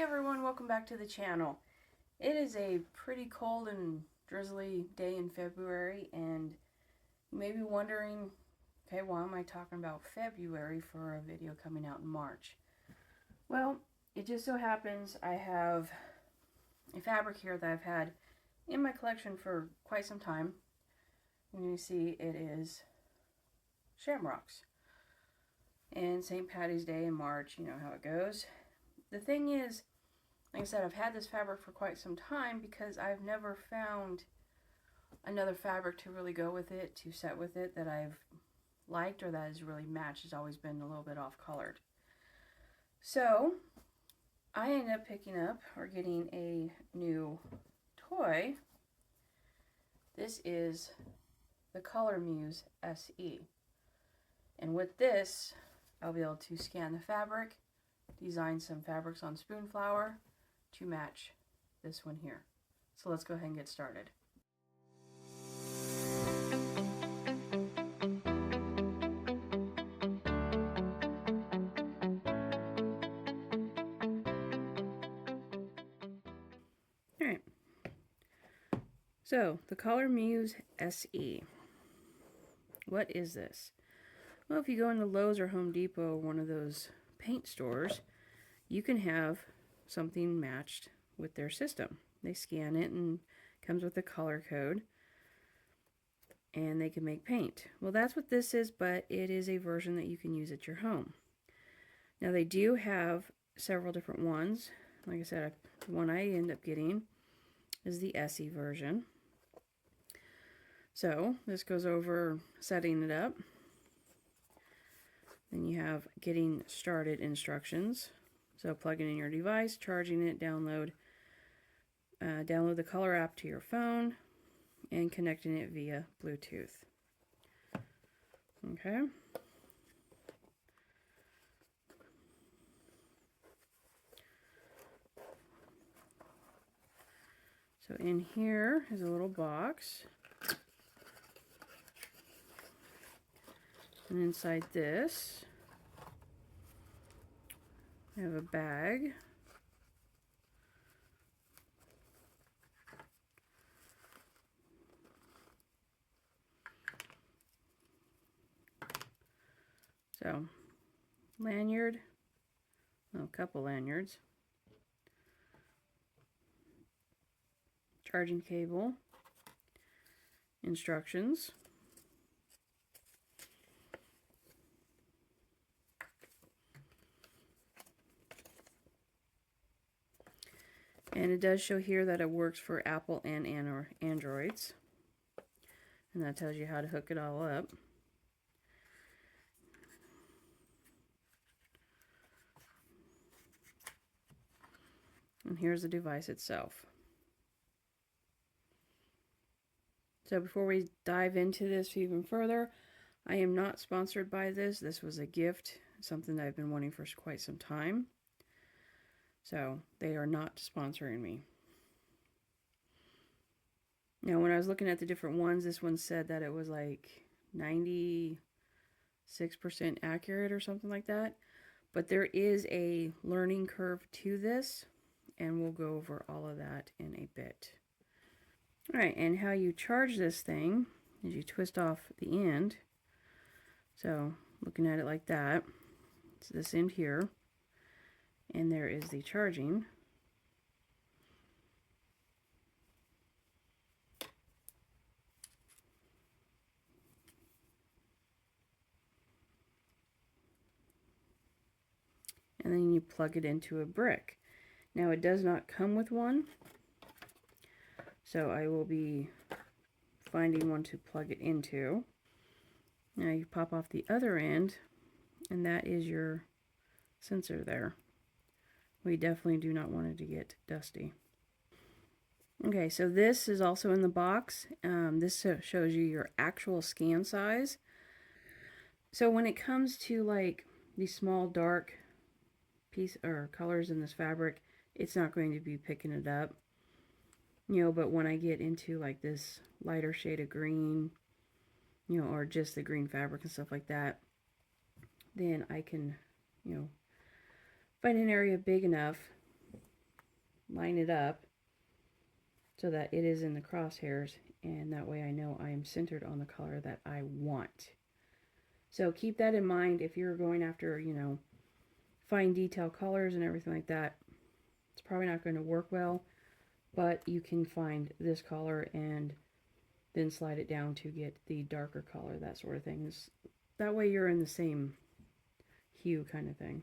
everyone, welcome back to the channel. It is a pretty cold and drizzly day in February, and you may be wondering, okay, why am I talking about February for a video coming out in March? Well, it just so happens I have a fabric here that I've had in my collection for quite some time. And you see it is Shamrocks. And St. Patty's Day in March, you know how it goes. The thing is, like I said, I've had this fabric for quite some time because I've never found another fabric to really go with it, to set with it, that I've liked or that has really matched. It's always been a little bit off colored. So I ended up picking up or getting a new toy. This is the Color Muse SE. And with this, I'll be able to scan the fabric, design some fabrics on Spoonflower to match this one here. So let's go ahead and get started. Alright, so the Color Muse SE. What is this? Well, if you go into Lowe's or Home Depot or one of those paint stores, you can have something matched with their system. They scan it and it comes with a color code, and they can make paint. Well, that's what this is, but it is a version that you can use at your home. Now, they do have several different ones. Like I said, the one I end up getting is the SE version. So this goes over setting it up. Then you have getting started instructions. So plugging in your device, charging it, download the Color app to your phone, and connecting it via Bluetooth. Okay. So in here is a little box. And inside this, I have a bag. So, lanyard, well, a couple lanyards, charging cable, instructions, and it does show here that it works for Apple and Androids, and that tells you how to hook it all up. And here's the device itself. So before we dive into this even further, I am not sponsored by this. This was a gift, something that I've been wanting for quite some time. So they are not sponsoring me. Now, when I was looking at the different ones, this one said that it was like 96% accurate or something like that. But there is a learning curve to this, and we'll go over all of that in a bit. All right, and how you charge this thing is you twist off the end. So looking at it like that, it's this end here, and there is the charging. And then you plug it into a brick. Now, it does not come with one, so I will be finding one to plug it into. Now you pop off the other end, and that is your sensor there. We definitely do not want it to get dusty. Okay, so this is also in the box. This shows you your actual scan size. So when it comes to like these small dark piece or colors in this fabric, it's not going to be picking it up, you know. But when I get into like this lighter shade of green, you know, or just the green fabric and stuff like that, then I can, you know, find an area big enough line it up so that it is in the crosshairs, and that way I know I am centered on the color that I want. So keep that in mind if you're going after, fine detail colors and everything like that. It's probably not going to work well, but you can find this color and then slide it down to get the darker color, that sort of thing. That way you're in the same hue kind of thing.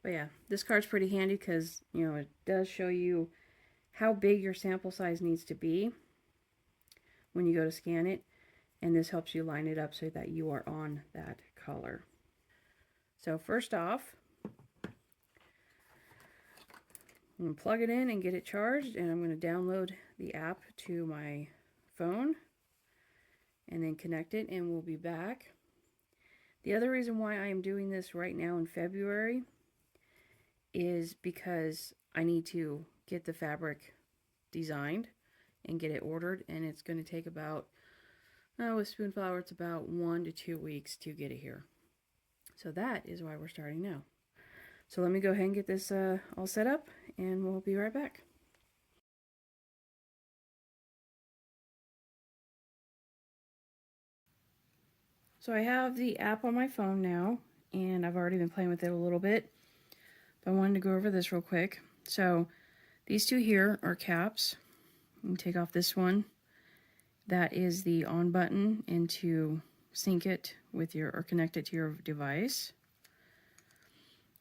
But yeah, this card's pretty handy because, it does show you how big your sample size needs to be when you go to scan it, and this helps you line it up so that you are on that color. So first off, I'm going to plug it in and get it charged, and I'm going to download the app to my phone and then connect it, and we'll be back. The other reason why I am doing this right now in February is because I need to get the fabric designed and get it ordered, and it's going to take about, with Spoonflower, it's about 1 to 2 weeks to get it here. So that is why we're starting now. So let me go ahead and get this all set up, and we'll be right back. So I have the app on my phone now, and I've already been playing with it a little bit, but I wanted to go over this real quick. So these two here are caps. You can take off this one. That is the on button, and to sync it with or connect it to your device.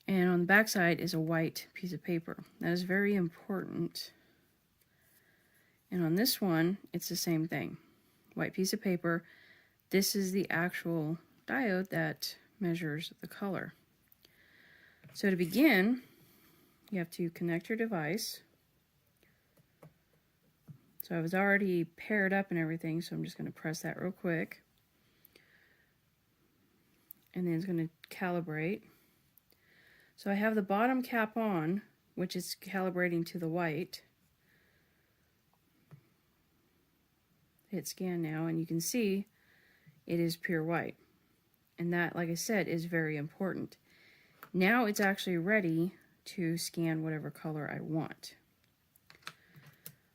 And on the back side is a white piece of paper. That is very important. And on this one, it's the same thing. White piece of paper. This is the actual diode that measures the color. So to begin, you have to connect your device. So I was already paired up and everything, so I'm just going to press that real quick. And then it's going to calibrate. So I have the bottom cap on, which is calibrating to the white. Hit scan now, and you can see it is pure white. And that, like I said, is very important. Now it's actually ready to scan whatever color I want.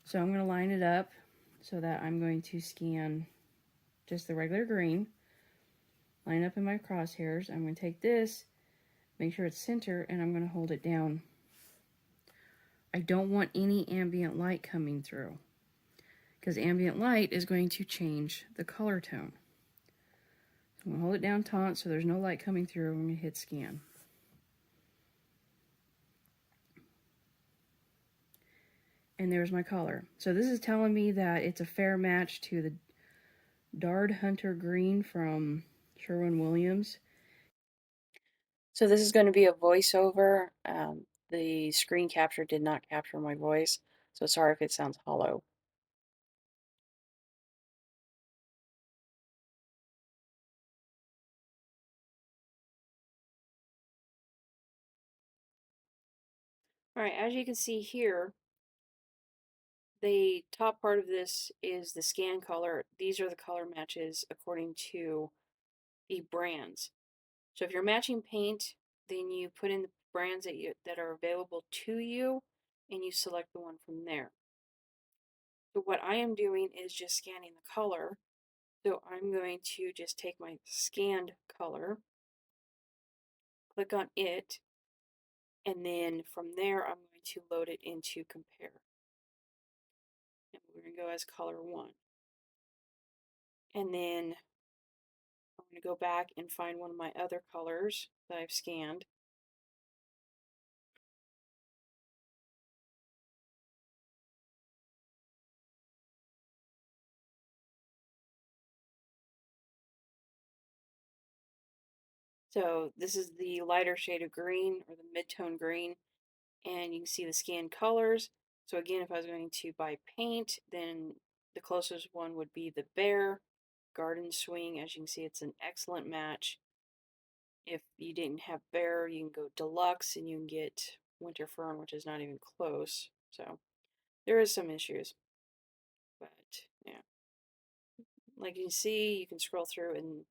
So I'm going to line it up so that I'm going to scan just the regular green. Line up in my crosshairs. I'm going to take this, make sure it's center, and I'm going to hold it down. I don't want any ambient light coming through, because ambient light is going to change the color tone. So I'm going to hold it down taut so there's no light coming through. I'm going to hit scan. And there's my color. So this is telling me that it's a fair match to the Dard Hunter Green from Sherwin-Williams. So this is going to be a voiceover. The screen capture did not capture my voice, so sorry if it sounds hollow. Alright, as you can see here, the top part of this is the scan color. These are the color matches according to the brands. So if you're matching paint, then you put in the brands that are available to you, and you select the one from there. So what I am doing is just scanning the color. So I'm going to just take my scanned color, click on it, and then from there I'm going to load it into compare. And we're going to go as color 1. And then I'm going to go back and find one of my other colors that I've scanned. So this is the lighter shade of green, or the mid-tone green, and you can see the scanned colors. So again, if I was going to buy paint, then the closest one would be the Bear Garden Swing. As you can see, it's an excellent match. If you didn't have Bear, you can go Deluxe, and you can get Winter Fern, which is not even close. So there is some issues, but yeah. Like you can see, you can scroll through and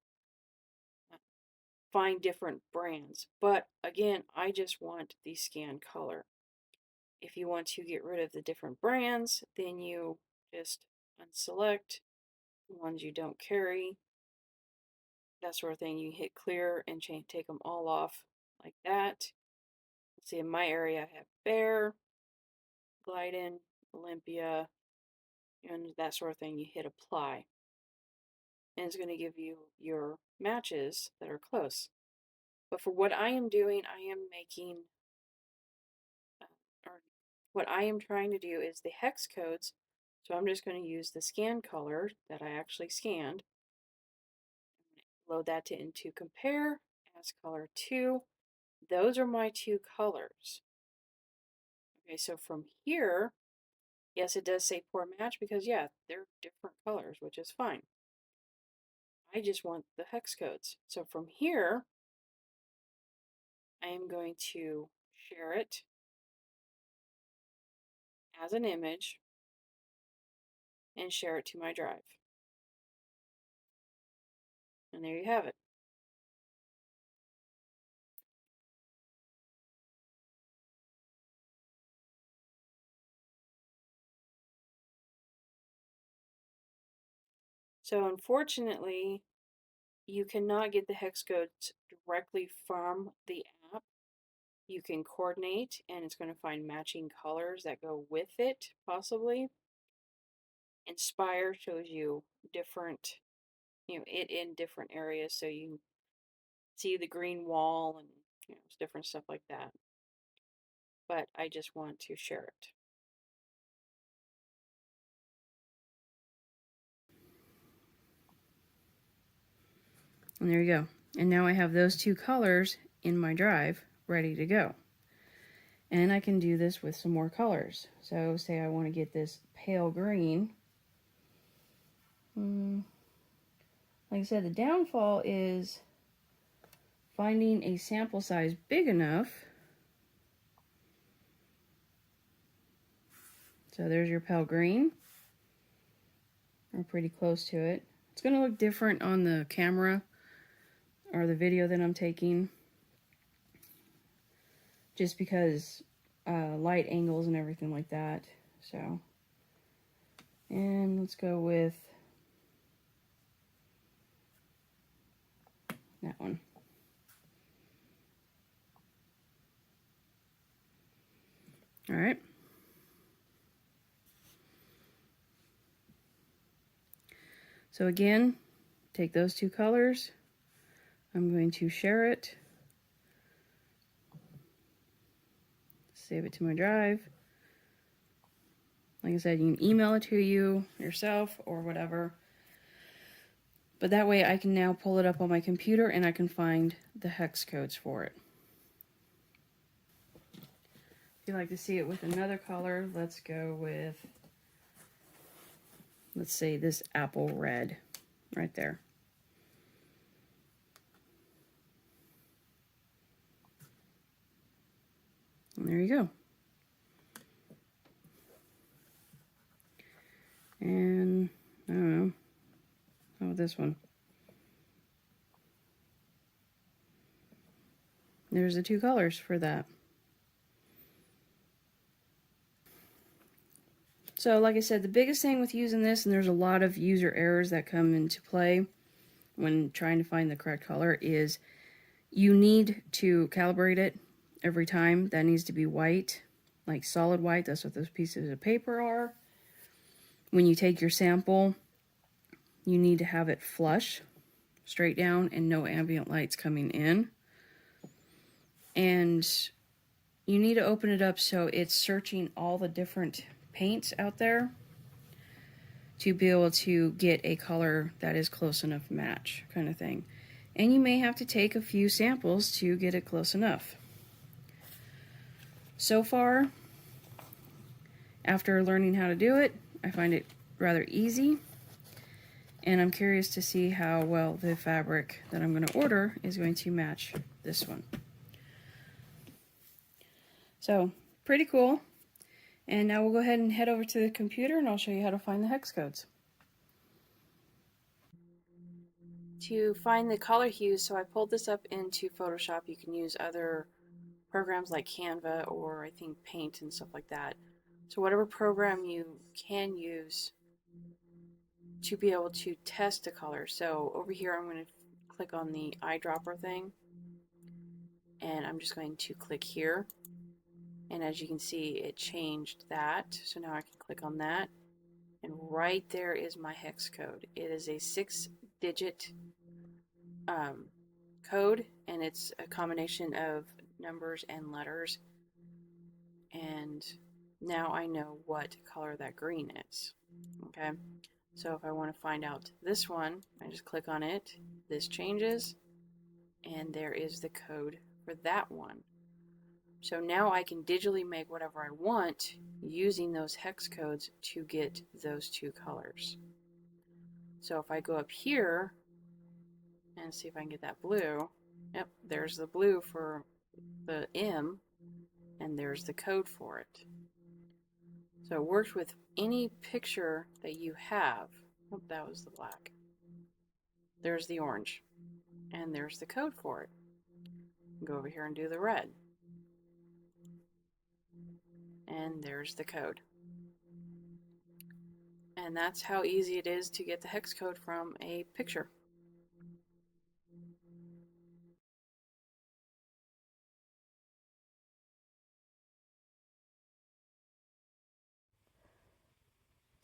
find different brands. But again, I just want the scan color. If you want to get rid of the different brands, then you just unselect the ones you don't carry, that sort of thing. You hit clear and take them all off like that. Let's see, in my area I have Bear, Glidin, Olympia, and that sort of thing. You hit apply, and it's going to give you your matches that are close. But for what I am doing, I am making, or what I am trying to do is the hex codes. So I'm just going to use the scan color that I actually scanned. Load that into compare as color 2. Those are my 2 colors. Okay, so from here, yes, it does say poor match because, yeah, they're different colors, which is fine. I just want the hex codes. So from here, I am going to share it as an image and share it to my drive. And there you have it. So unfortunately, you cannot get the hex codes directly from the app. You can coordinate and it's going to find matching colors that go with it, possibly. Inspire shows you different, it in different areas, so you see the green wall and different stuff like that. But I just want to share it. And there you go. And now I have those 2 colors in my drive ready to go. And I can do this with some more colors. So say I want to get this pale green. Like I said, the downfall is finding a sample size big enough. So there's your pale green. We're pretty close to it. It's going to look different on the camera or the video that I'm taking, just because light angles and everything like that. So, and let's go with that one. All right. So again, take those 2 colors. I'm going to share it. Save it to my drive. Like I said, you can email it to you yourself or whatever. But that way I can now pull it up on my computer and I can find the hex codes for it. If you'd like to see it with another color, let's go with, let's say this apple red right there. And there you go. And I don't know, how about this one? There's the 2 colors for that. So like I said, the biggest thing with using this, and there's a lot of user errors that come into play when trying to find the correct color, is you need to calibrate it every time. That needs to be white, like solid white. That's what those pieces of paper are. When you take your sample, you need to have it flush, straight down, and no ambient lights coming in. And you need to open it up so it's searching all the different paints out there to be able to get a color that is close enough match, kind of thing. And you may have to take a few samples to get it close enough. So far, after learning how to do it, I find it rather easy, and I'm curious to see how well the fabric that I'm going to order is going to match this one. So, pretty cool. And now we'll go ahead and head over to the computer and I'll show you how to find the hex codes. To find the color hues, so I pulled this up into Photoshop. You can use other programs like Canva or I think Paint and stuff like that. So whatever program you can use to be able to test a color. So over here I'm going to click on the eyedropper thing, and I'm just going to click here, and as you can see it changed that. So now I can click on that, and right there is my hex code. It is a 6-digit code, and it's a combination of numbers and letters, and now I know what color that green is. Okay, so if I want to find out this one, I just click on it, this changes, and there is the code for that one. So now I can digitally make whatever I want using those hex codes to get those two colors. So if I go up here and see if I can get that blue, yep, there's the blue for the M, and there's the code for it. So it works with any picture that you have. Oh, that was the black. There's the orange, and there's the code for it. Go over here and do the red, and there's the code. And that's how easy it is to get the hex code from a picture.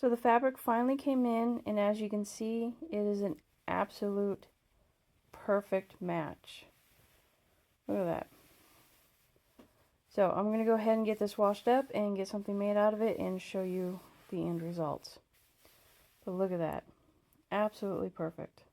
So the fabric finally came in, and as you can see, it is an absolute perfect match. Look at that. So I'm going to go ahead and get this washed up and get something made out of it and show you the end results. But look at that. Absolutely perfect.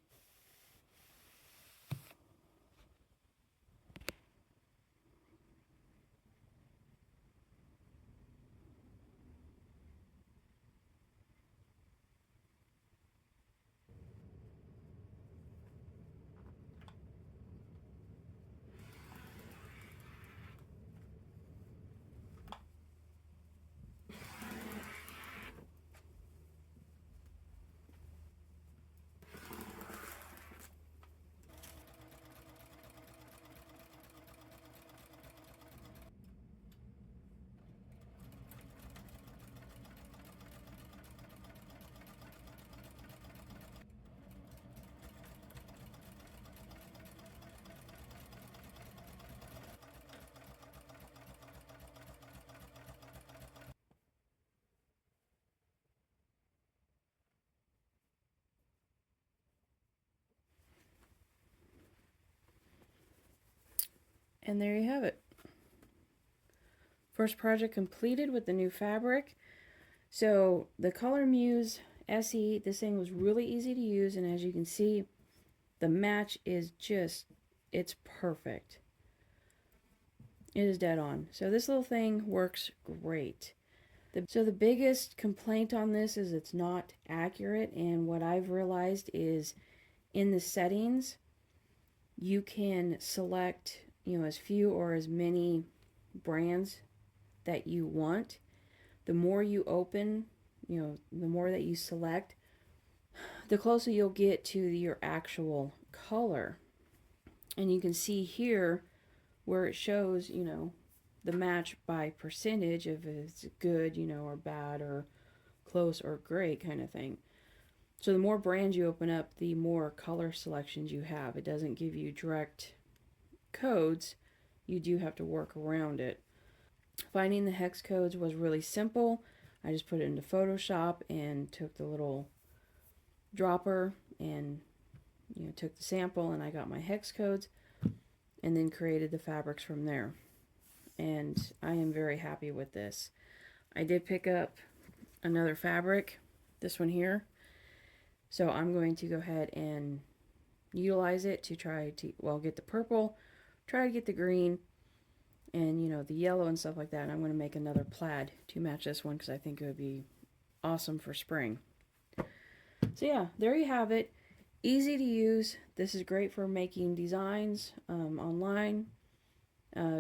And there you have it. First project completed with the new fabric. So the Color Muse SE, this thing was really easy to use, and as you can see, the match is just, it's perfect. It is dead on. So this little thing works great. So the biggest complaint on this is it's not accurate, and what I've realized is in the settings, you can select, as few or as many brands that you want. The more you open, the more that you select, the closer you'll get to your actual color. And you can see here where it shows, the match by percentage, if it's good, or bad, or close, or great kind of thing. So the more brands you open up, the more color selections you have. It doesn't give you direct codes. You do have to work around it. Finding the hex codes was really simple. I just put it into Photoshop and took the little dropper and took the sample, and I got my hex codes and then created the fabrics from there. And I am very happy with this. I did pick up another fabric, this one here. So I'm going to go ahead and utilize it to try to, get the purple, try to get the green, and the yellow and stuff like that. And I'm going to make another plaid to match this one because I think it would be awesome for spring. So yeah, there you have it. Easy to use. This is great for making designs online.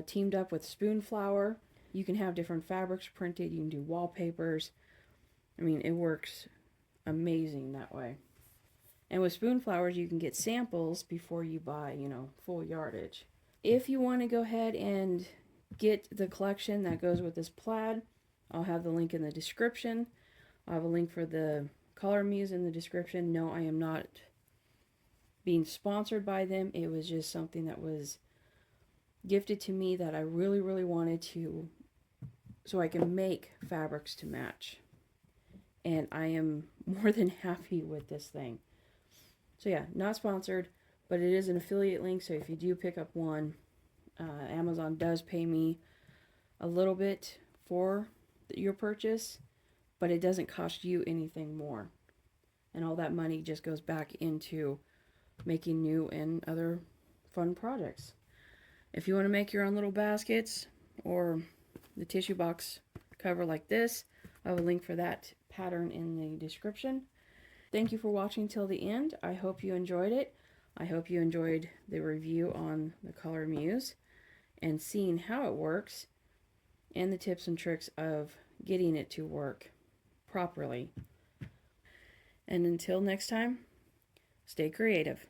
Teamed up with Spoonflower. You can have different fabrics printed. You can do wallpapers. I mean, it works amazing that way. And with Spoonflowers, you can get samples before you buy, full yardage. If you want to go ahead and get the collection that goes with this plaid, I'll have the link in the description. I'll have a link for the Color Muse in the description. No, I am not being sponsored by them. It was just something that was gifted to me that I really, really wanted to, so I can make fabrics to match. And I am more than happy with this thing. So yeah, not sponsored, but it is an affiliate link. So if you do pick up one, Amazon does pay me a little bit for your purchase, but it doesn't cost you anything more. And all that money just goes back into making new and other fun projects. If you want to make your own little baskets or the tissue box cover like this, I have a link for that pattern in the description. Thank you for watching till the end. I hope you enjoyed it. I hope you enjoyed the review on the Color Muse and seeing how it works and the tips and tricks of getting it to work properly. And until next time, stay creative.